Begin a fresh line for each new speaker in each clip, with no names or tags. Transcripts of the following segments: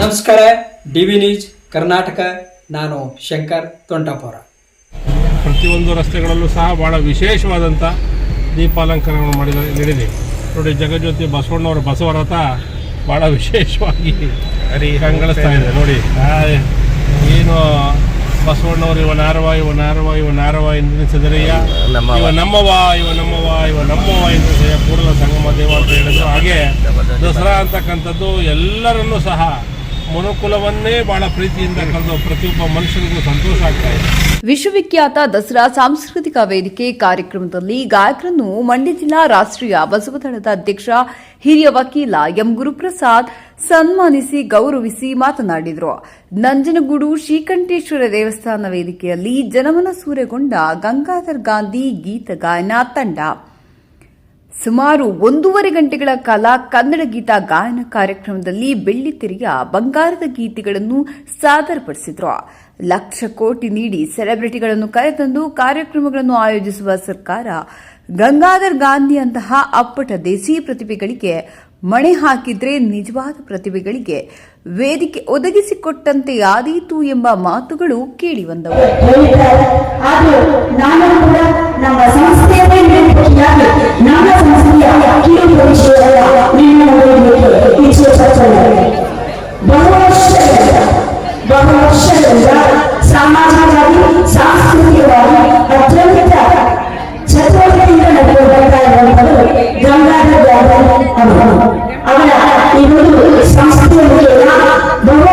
ನಮಸ್ಕಾರ. DV news Karnataka. ನಾನು ಶಂಕರ್ ತೊಂಟಾಪುರ.
ಪ್ರತಿಯೊಂದು ರಸ್ತೆಗಳಲ್ಲೂ ಸಹ ಭಾಳ ವಿಶೇಷವಾದಂಥ ದೀಪಾಲಂಕರಣವನ್ನು ನಡೆದಿದೆ ನೋಡಿ. ಜಗಜ್ಯೋತಿ ಬಸವಣ್ಣವರ ಬಸವರಥ ಭಾಳ ವಿಶೇಷವಾಗಿ ಕಂಗೊಳಿಸ್ತಾ ಇದೆ ನೋಡಿ. ಏನು ಬಸವಣ್ಣವರು ಇವ ನಾರವ ಎಂದೆನಿಸಿದರೆಯ ಇವ ನಮ್ಮವ ಎಂದೆನಿಸಿದೆಯ ಕೂಡಲ ಸಂಗಮ ದೇವ ಅಂತ ಹೇಳಿದ್ರು. ಹಾಗೆ ದಸರಾ ಅಂತಕ್ಕಂಥದ್ದು ಎಲ್ಲರನ್ನೂ ಸಹ ಮನುಕುಲವನ್ನೇ ಬಹಳ ಪ್ರೀತಿಯಿಂದ ಕಳೆದು ಪ್ರತಿಯೊಬ್ಬ ಮನುಷ್ಯನಿಗೂ ಸಂತೋಷ ಆಗ್ತಾ ಇದೆ.
ವಿಶ್ವವಿಖ್ಯಾತ ದಸರಾ ಸಾಂಸ್ಕೃತಿಕ ವೇದಿಕೆ ಕಾರ್ಯಕ್ರಮದಲ್ಲಿ ಗಾಯಕರನ್ನು ಮಂಡ್ಯ ಜಿಲ್ಲಾ ರಾಷ್ಟ್ರೀಯ ಬಸವದಳದ ಅಧ್ಯಕ್ಷ ಹಿರಿಯ ವಕೀಲ ಎಂ ಗುರುಪ್ರಸಾದ್ ಸನ್ಮಾನಿಸಿ ಗೌರವಿಸಿ ಮಾತನಾಡಿದರು. ನಂಜನಗೂಡು ಶ್ರೀಕಂಠೇಶ್ವರ ದೇವಸ್ಥಾನ ವೇದಿಕೆಯಲ್ಲಿ ಜನಮನ ಸೂರೆಗೊಂಡ ಗಂಗಾಧರ್ ಗಾಂಧಿ ಗೀತ ಗಾಯನ ತಂಡ ಸುಮಾರು 1.5 ಗಂಟೆಗಳ ಕಾಲ ಕನ್ನಡ ಗೀತ ಗಾಯನ ಕಾರ್ಯಕ್ರಮದಲ್ಲಿ ಬೆಳ್ಳಿತೆರೆಯ ಬಂಗಾರದ ಗೀತೆಗಳನ್ನು ಸಾದರಪಡಿಸಿದರು. ಲಕ್ಷ ಕೋಟಿ ನೀಡಿ ಸೆಲೆಬ್ರಿಟಿಗಳನ್ನು ಕರೆತಂದು ಕಾರ್ಯಕ್ರಮಗಳನ್ನು ಆಯೋಜಿಸುವ ಸರ್ಕಾರ ಗಂಗಾಧರ್ ಗಾಂಧಿಯಂತಹ ಅಪ್ಪಟ ದೇಸಿ ಪ್ರತಿಭೆಗಳಿಗೆ ಮಣೆ ಹಾಕಿದ್ರೆ ನಿಜವಾದ ಪ್ರತಿಭೆಗಳಿಗೆ ವೇದಿಕೆ ಒದಗಿಸಿಕೊಟ್ಟಂತೆ ಆದೀತು ಎಂಬ ಮಾತುಗಳು ಕೇಳಿಬಂದವು.
ಸಾಮಾಜಿಕವಾಗಿ ಸಾಂಸ್ಕೃತಿಕವಾಗಿ ಅತ್ಯಂತ ಚಟುವಟಿಕೆಯಿಂದ ನಡೆಯುತ್ತಾ ಇರುವಂಥದ್ದು ಗಂಗಾಧರ್ ಗಾಂಧಿ ಅವರು. ಅವರ ಈ ಒಂದು ಸಂಸ್ಕೃತಿಯ ಬಹು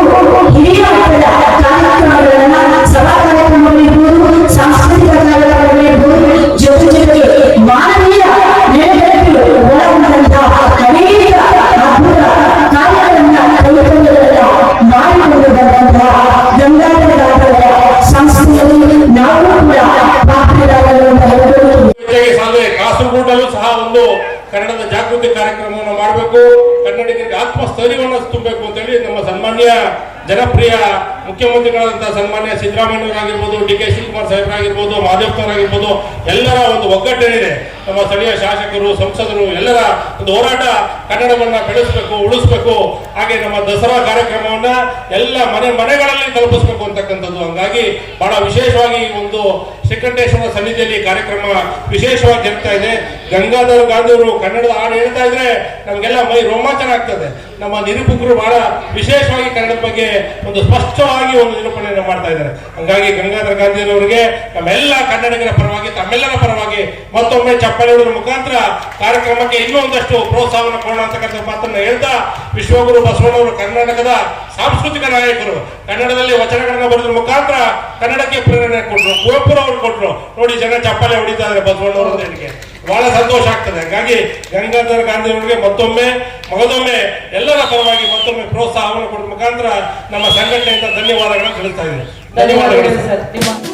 ಹಿರಿಯ ಮಟ್ಟದ ಕಾರ್ಯಕ್ರಮಗಳನ್ನ ಸಭಾ ಕಾರ್ಯಕ್ರಮಗಳಿರ್ಬೋದು, ಸಾಂಸ್ಕೃತಿಕ ಕಾರ್ಯಕ್ರಮಗಳಿರ್ಬೋದು, ಜೊತೆಗೆ ಮಾನವೀಯ ನೆಲೆಗಟ್ಟಿಗೆ ಒಳಗೊಂಡಂತಹ ಅನೇಕ ಅದ್ಭುತ ಕಾರ್ಯಗಳನ್ನ ಕೈಗೊಂಡವರೆಲ್ಲ ಮಾಡಿಕೊಂಡು ಬಂದಂತಹ ಗಂಗಾಧರ ಗಾಂಧಿಯವರ ಸಂಸ್ಕೃತಿಯಲ್ಲಿ ನಾವು ಕೂಡ ಭಾಗವಹಿಸುವಂತಹ
ಕಾಸರಗೋಡಲ್ಲೂ ಸಹ ಒಂದು ಕನ್ನಡದ ಜಾಗೃತಿ ಕಾರ್ಯಕ್ರಮವನ್ನು ಮಾಡಬೇಕು, ಕನ್ನಡಿಗರಿಗೆ ಆತ್ಮಸ್ಥೈರ್ಯವನ್ನು ತುಂಬಬೇಕು ಅಂತೇಳಿ ನಮ್ಮ ಸನ್ಮಾನ್ಯ ಜನಪ್ರಿಯ ಮುಖ್ಯಮಂತ್ರಿಗಳಾದಂತಹ ಸನ್ಮಾನ್ಯ ಸಿದ್ದರಾಮಯ್ಯವರಾಗಿರ್ಬೋದು, ಡಿ ಕೆ ಶಿವಕುಮಾರ್ ಸಾಹೇಬರಾಗಿರ್ಬೋದು, ಮಾದೇವರಾಗಿರ್ಬೋದು, ಎಲ್ಲರ ಒಂದು ಒಗ್ಗಟ್ಟೇನಿದೆ. ನಮ್ಮ ಸ್ಥಳೀಯ ಶಾಸಕರು, ಸಂಸದರು ಎಲ್ಲರ ಒಂದು ಹೋರಾಟ ಕನ್ನಡವನ್ನ ಬೆಳೆಸಬೇಕು, ಉಳಿಸ್ಬೇಕು. ಹಾಗೆ ನಮ್ಮ ದಸರಾ ಕಾರ್ಯಕ್ರಮವನ್ನ ಎಲ್ಲ ಮನೆಗಳಲ್ಲಿ ತಲುಪಿಸಬೇಕು ಅಂತಕ್ಕಂಥದ್ದು. ಹಂಗಾಗಿ ಬಹಳ ವಿಶೇಷವಾಗಿ ಒಂದು ಶ್ರೀಕಂಠೇಶ್ವರ ಸನ್ನಿಧಿಯಲ್ಲಿ ಕಾರ್ಯಕ್ರಮ ವಿಶೇಷವಾಗಿ ಜರುಗ್ತಾ ಇದೆ. ಗಂಗಾಧರ್ ಗಾಂಧಿಯವರು ಕನ್ನಡದ ಹಾಡು ಹೇಳ್ತಾ ಇದ್ರೆ ನಮಗೆಲ್ಲ ಮೈ ರೋಮಾಂಚನ ಆಗ್ತದೆ. ನಮ್ಮ ನಿರೂಪಕರು ಬಹಳ ವಿಶೇಷವಾಗಿ ಕನ್ನಡದ ಬಗ್ಗೆ ಒಂದು ಸ್ಪಷ್ಟವಾಗಿ ಒಂದು ನಿರೂಪಣೆಯನ್ನು ಮಾಡ್ತಾ ಇದ್ದಾರೆ. ಹಂಗಾಗಿ ಗಂಗಾಧರ ಗಾಂಧಿಯವರಿಗೆ ನಮ್ಮೆಲ್ಲ ಕನ್ನಡಿಗರ ಪರವಾಗಿ, ತಮ್ಮೆಲ್ಲರ ಪರವಾಗಿ ಮತ್ತೊಮ್ಮೆ ಚಪ್ಪಾಳೆ ಹೊಡೆಯುವ ಮುಖಾಂತರ ಕಾರ್ಯಕ್ರಮಕ್ಕೆ ಇನ್ನೂ ಒಂದಷ್ಟು ಪ್ರೋತ್ಸಾಹವನ್ನು ಕೊಡೋಣ ಅಂತಕ್ಕಂಥ ಮಾತನ್ನು ಹೇಳ್ತಾ, ವಿಶ್ವಗುರು ಬಸವಣ್ಣವರು ಕರ್ನಾಟಕದ ಸಾಂಸ್ಕೃತಿಕ ನಾಯಕರು. ಕನ್ನಡದಲ್ಲಿ ವಚನಗಳನ್ನ ಬರೆದ್ರ ಮುಖಾಂತರ ಕನ್ನಡಕ್ಕೆ ಪ್ರೇರಣೆ ಕೊಟ್ಟರು. ಕುವೆಂಪುರವರು ಕೊಟ್ಟರು. ನೋಡಿ, ಜನ ಚಪ್ಪಾಳೆ ಹೊಡಿತಾ ಇದ್ದಾರೆ ಬಸವಣ್ಣವರು ಅಂತ ಹೇಳಿಕೆ ಬಹಳ ಸಂತೋಷ ಆಗ್ತದೆ. ಹಾಗಾಗಿ ಗಂಗಾಧರ ಗಾಂಧಿ ಅವರಿಗೆ ಮಗದೊಮ್ಮೆ ಎಲ್ಲರ ಪರವಾಗಿ ಮತ್ತೊಮ್ಮೆ ಪ್ರೋತ್ಸಾಹವನ್ನು ಕೊಡುವ ಮುಖಾಂತರ ನಮ್ಮ ಸಂಘಟನೆಯಿಂದ ಧನ್ಯವಾದಗಳನ್ನು ತಿಳಿಸ್ತಾ ಇದ್ದೇನೆ. ಧನ್ಯವಾದಗಳು.